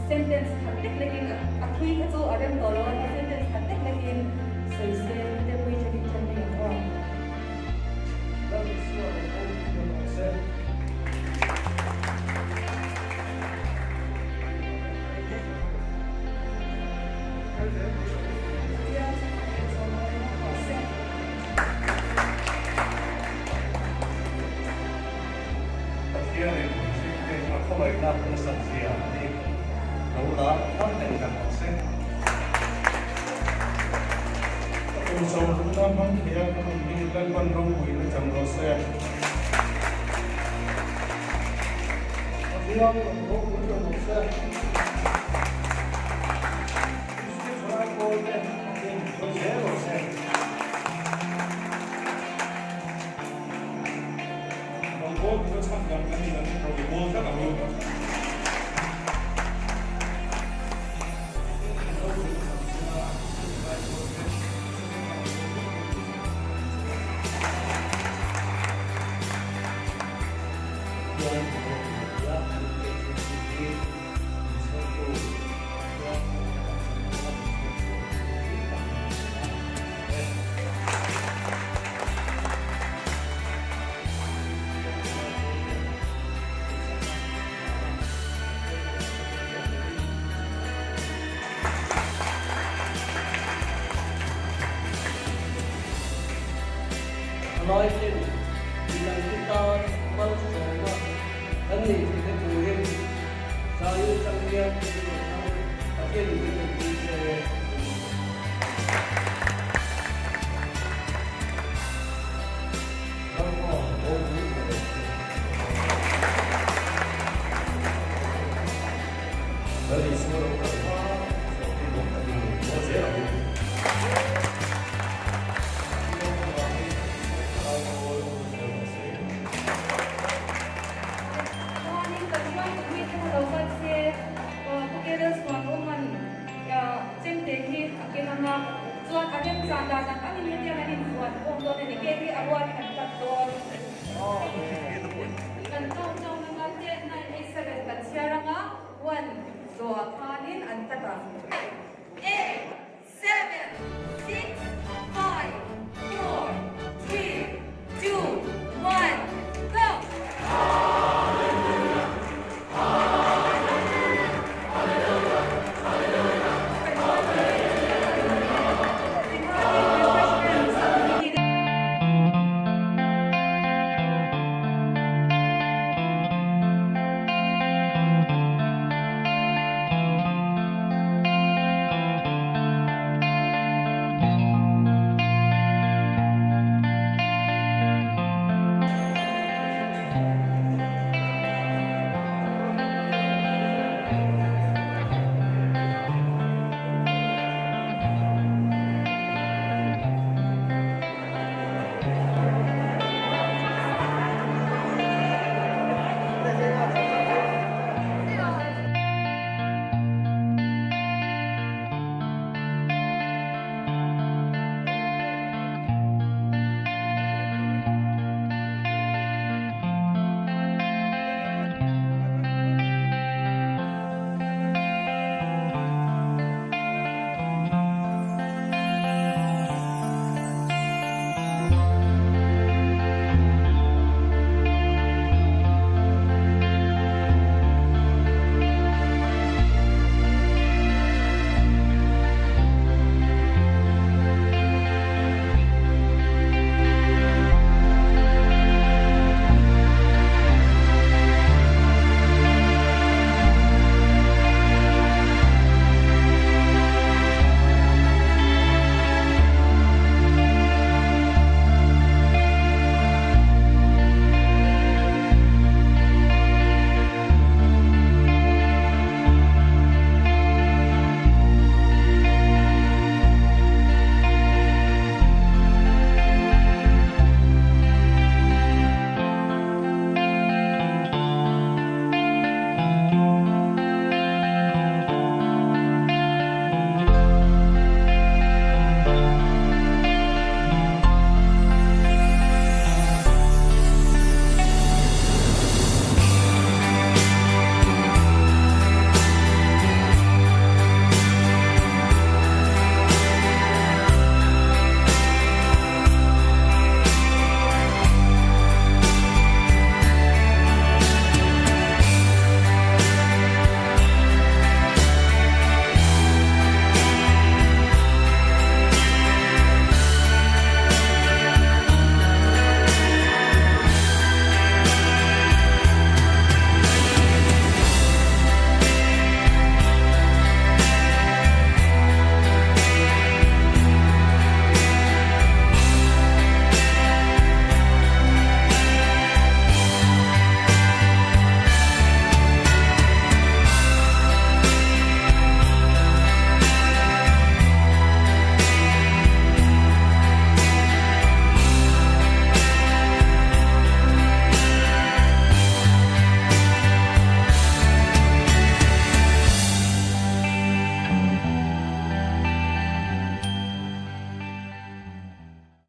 sentence khatik lekin athui kha chu arem tolo na sentence khatik lekin soise te pui chaki chani ko That is what I hope you know, sir. Here in the Macaulay National Here, Laura, one thing that was said. So, naman kaya kung bilang panrong wala jang rose. Bilang panrong wala rose. Iske thora ko ne rose rose. Ko ko 참 양간이는 거기 뭐가 나오고. nói lên vì là chúng ta mong rằng là thân hình thì cái phù hiệu sao như trong kia và trên thì sẽ Very small. Chuan anem chanda na kan ni dia ni chuan om do ni ke ri awat kan tat do kan tong tong na ngal te 987 kan siaranga 1 zo khanin an tata